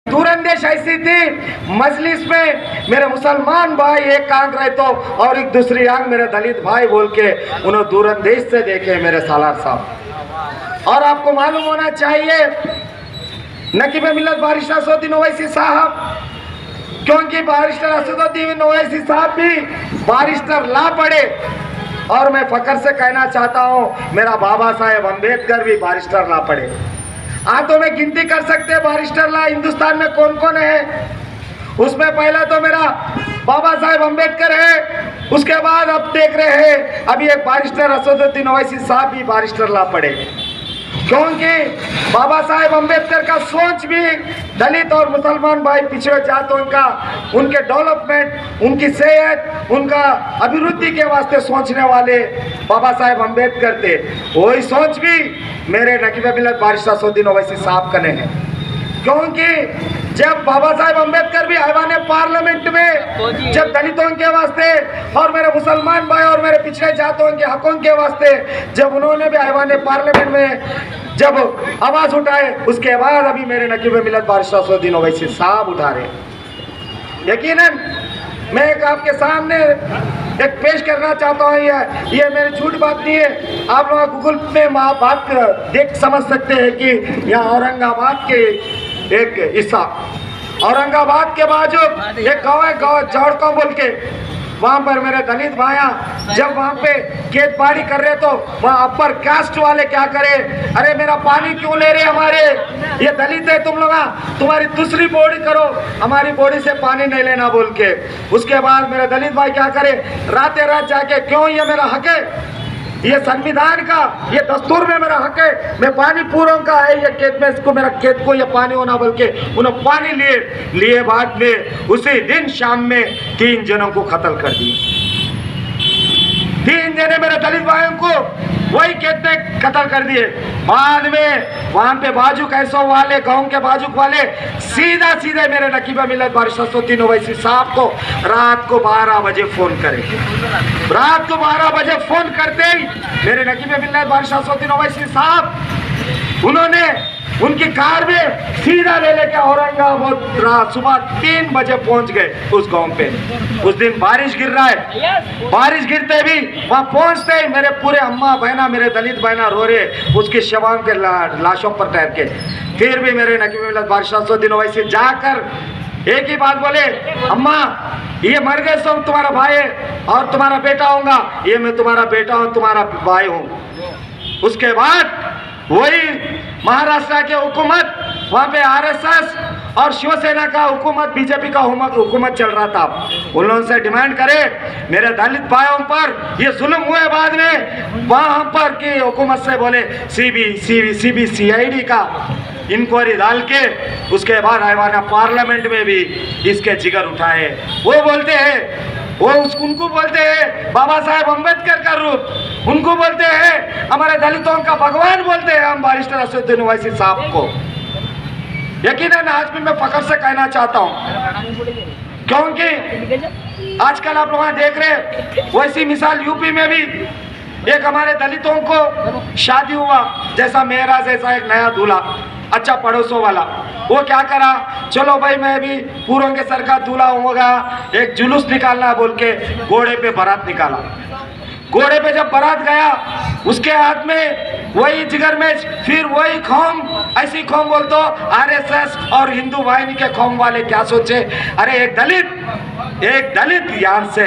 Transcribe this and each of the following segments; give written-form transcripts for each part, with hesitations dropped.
दूरंदेश ऐसी थी, मजलिस में मेरे मुसलमान भाई एक आंख रहे तो और एक दूसरी आंख मेरे दलित भाई बोल के उन्होंने दूरंदेश से देखे मेरे सालार साहब। और आपको मालूम होना चाहिए नकीब मिल्लत बारिस्टर असदुद्दीन ओवैसी साहब, क्योंकि बारिस्टर असदुद्दीन ओवैसी साहब भी बारिस्टर ला पढ़े। और मैं फकर से कहना चाहता हूँ मेरा बाबा साहेब अम्बेडकर भी बारिस्टर ला पढ़े। हाथों में गिनती कर सकते हैं बारिस्टर ला हिंदुस्तान में कौन कौन है। उसमें पहला तो मेरा बाबा साहेब अम्बेडकर है, उसके बाद अब देख रहे हैं अभी एक बारिस्टर असदुद्दीन ओवैसी साहब भी बारिस्टर ला पढ़े, क्योंकि बाबा साहेब अम्बेडकर का सोच भी दलित और मुसलमान भाई पिछड़े जातों का, उनके डेवलपमेंट, उनकी सेहत, उनका अभिवृद्धि के वास्ते सोचने वाले बाबा साहेब अम्बेडकर थे। वही सोच भी मेरे नकीब मिल्लत बारिस्टर असदुद्दीन ओवैसी साहब का है, क्योंकि जब बाबा साहेब अम्बेडकर भी ऐवान पार्लियामेंट में जब दलितों के वास्ते और मेरे मुसलमान भाई और मेरे पिछड़े जातों के हकों के वास्ते जब उन्होंने भी ऐवान पार्लियामेंट में जब आवाज उठाए, उसके बाद अभी मेरे नकीब मिल्लत बारिस्टर असदुद्दीन ओवैसी साहब उठा रहे। यकीनन मैं एक आपके सामने एक पेश करना चाहता हूँ, ये मेरी झूठ बात नहीं है। आप लोग गूगल में बात देख समझ सकते हैं कि यहाँ औरंगाबाद के एक हिस्सा, औरंगाबाद के बाजू एक गाँव है, गाँव जौड़गांव बोल के, वहाँ पर मेरे दलित भाइया जब वहाँ पे खेत बाड़ी कर रहे तो वहाँ अपर कास्ट वाले क्या करे, अरे मेरा पानी क्यों ले रहे हमारे, ये दलित है तुम लोग, तुम्हारी दूसरी बॉडी करो, हमारी बॉडी से पानी नहीं लेना बोल के। उसके बाद मेरे दलित भाई क्या करे, रात रात जाके क्यों, ये मेरा हक है, ये संविधान का, ये दस्तूर में मेरा हक है, मैं पानी पूरों का है, ये खेत में इसको मेरा खेत को ये पानी होना बोल के उन्होंने पानी लिए बाद में उसी दिन शाम में 3 जनों को कत्ल कर दिए। 3 जने मेरे दलित भाइयों को वही खेत में कत्ल कर दिए। बाद में वहां पे बाजू कैसो वाले, गांव के बाजू वाले सीधे मेरे नकीब मिल्लत बारिस्टर असदुद्दीन ओवैसी साहब को रात को 12 बजे फोन करे। रात को 12 बजे फोन करते ही मेरे नकीब मिल्लत बारिस्टर असदुद्दीन ओवैसी साहब उन्होंने उनकी कार में सीधा ले लेके औरंगाबाद रात सुबह 3 बजे पहुंच गए उस गांव पे। उस दिन बारिश गिर रहा है, बारिश गिरते भी वहां पहुंचते ही मेरे पूरे अम्मा बहना, मेरे दलित बहना रो रहे उसकी शवाओं के लाशों पर ठहर के। फिर भी मेरे नकीब मिल्लत बारिस्टर असदुद्दीन ओवैसी जाकर एक ही बात बोले, अम्मा ये मर गए तो तुम्हारा भाई है और तुम्हारा बेटा होगा, ये मैं तुम्हारा बेटा हूँ, तुम्हारा भाई हूँ। उसके बाद वही महाराष्ट्र के हुकूमत, वहाँ पे आरएसएस और शिवसेना का हुकूमत, बीजेपी का हुकूमत चल रहा था। उन लोगों से डिमांड करे मेरे दलित भाइयों पर ये जुल्म हुए, बाद में वहाँ पर की हुकूमत से बोले CBCID का इंक्वायरी डाल के उसके बाद ऐवान पार्लियामेंट में भी इसके जिगर उठाए। वो बोलते हैं उनको बोलते हैं बाबा साहेब अम्बेडकर का रूप, उनको बोलते हैं हमारे दलितों का भगवान बोलते हैं हम बारिस्टर असदुद्दीन ओवैसी साहब को। यकीनन आज भी मैं फखर से कहना चाहता हूँ, क्योंकि आजकल आप लोग देख रहे वैसी मिसाल यूपी में भी एक हमारे दलितों को शादी हुआ, जैसा मेरा जैसा एक नया दूल्हा, अच्छा पड़ोसों वाला, वो क्या करा, चलो भाई मैं भी पूरों के सर का दूल्हा होगा, एक जुलूस निकालना बोल के घोड़े पे बारात निकाला। घोड़े पे जब बारात गया उसके हाथ में वही जिगर में फिर वही कौम, ऐसी कौम बोल तो आरएसएस और हिंदू वाहिनी के कौम वाले क्या सोचे, अरे एक दलित यहाँ से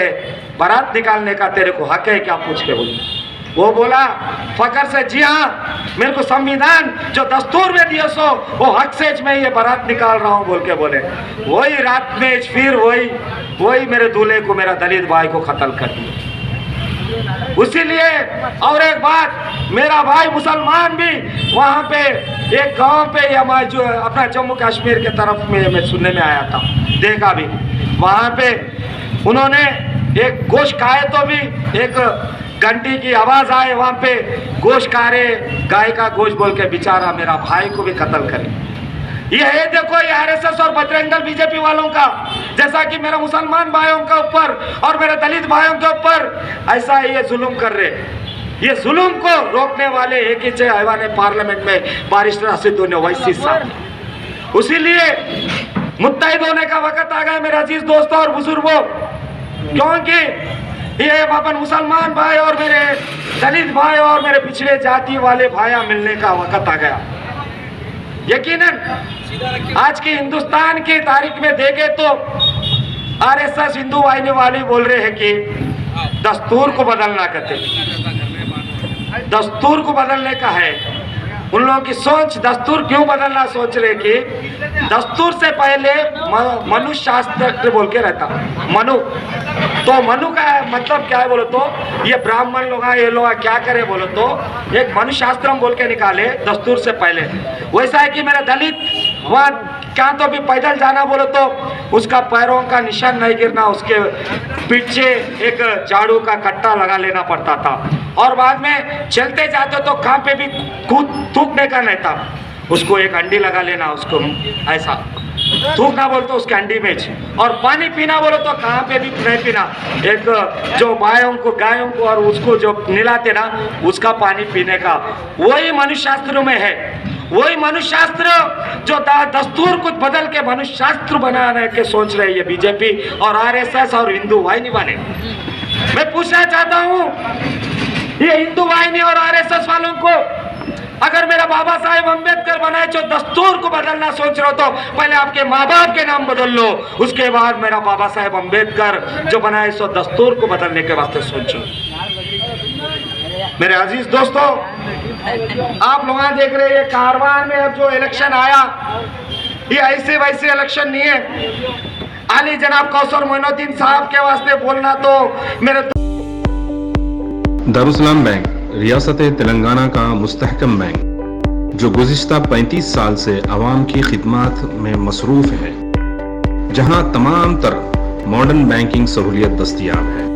बारात निकालने का तेरे को हक है क्या, पूछ के बोले। वो बोला फकर से, जी हाँ मेरे को संविधान जो दस्तूर में दिया सो वो हक से मैं ये बारात निकाल रहा हूँ बोल के बोले। वही रात में फिर वही मेरे दूल्हे को, मेरा दलित भाई को कत्ल कर दिया। उसीलिए और एक बात, मेरा भाई मुसलमान भी वहाँ पे एक गांव पे हमारे जो अपना जम्मू कश्मीर के तरफ में मैं सुनने में आया था, देखा भी वहाँ पे उन्होंने एक गोश्त खाए तो भी एक घंटी की आवाज आए, वहाँ पे गोश्त खा रहे, गाय का गोश्त बोल के बेचारा मेरा भाई को भी कत्ल करे। ये है देखो ये आरएसएस और बजरंग दल बीजेपी वालों का, जैसा कि मेरे मुसलमान भाइयों के ऊपर और मेरे दलित भाइयों के ऊपर ऐसा ये जुल्म कर रहे। ये जुल्म को रोकने वाले एक ही ऐवान पार्लियामेंट में बारिस्टर असदुद्दीन ओवैसी साहब। उसीलिए मुत्तहिद होने का वक्त आ गया मेरे अजीज दोस्तों और बुजुर्गों, क्योंकि ये अपन मुसलमान भाई और मेरे दलित भाई और मेरे पिछड़े जाति वाले भाइयां मिलने का वक्त आ गया। यकीनन आज की हिंदुस्तान की तारीख में देखे तो आरएसएस हिंदू वाहिनी वाले बोल रहे हैं कि दस्तूर को बदलना कहते, दस्तूर को बदलने का है। उन लोगों की सोच दस्तूर क्यों बदलना सोच रहे कि दस्तूर से पहले मनुष्य शास्त्र बोल के रहता मनु, तो मनु का मतलब क्या है बोलो तो ये ब्राह्मण लोग ये लोग क्या करे बोलो तो एक मनुष्य शास्त्र बोल के निकाले दस्तूर से पहले। वैसा है कि मेरा दलित वहाँ क्या तो भी पैदल जाना बोलो तो उसका पैरों का निशान नहीं गिरना, उसके पीछे एक झाड़ू का कट्टा लगा लेना पड़ता था और बाद में चलते जाते तो कहाँ पे भी कूद थूकने का नहीं था, उसको एक अंडी लगा लेना, उसको ऐसा थूकना बोलो तो उसके अंडी में। और पानी पीना बोलो तो कहाँ पे भी नहीं पीना, एक जो गायों को और उसको जो निलाते ना उसका पानी पीने का, वही मनुष्य शास्त्र में है। वही मनुष्य शास्त्र जो दस्तूर को बदल के मनुष्य शास्त्र बनाने के सोच रहे ये बीजेपी और आरएसएस और हिंदू वाहिनी वाले। मैं पूछना चाहता हूँ ये हिंदू वाहिनी और आरएसएस वालों को, अगर मेरा बाबा साहेब अम्बेडकर बनाए जो दस्तूर को बदलना सोच रहे हो तो पहले आपके माँ बाप के नाम बदल लो, उसके बाद मेरा बाबा साहेब अम्बेडकर जो बनाए सो दस्तूर को बदलने के वास्ते सोचो। मेरे अजीज दोस्तों, आप लोग देख रहे हैं ये कारवान में अब जो इलेक्शन आया ये ऐसे वैसे इलेक्शन नहीं है। आली जनाब कौसर मोइनुद्दीन साहब के वास्ते बोलना तो मेरे दारुसलाम बैंक रियासत तेलंगाना का मुस्तहकम बैंक जो गुज़िश्ता 35 साल से आवाम की खिदमत में मसरूफ़ है, जहां तमाम तर मॉडर्न बैंकिंग सहूलियत दस्तयाब है।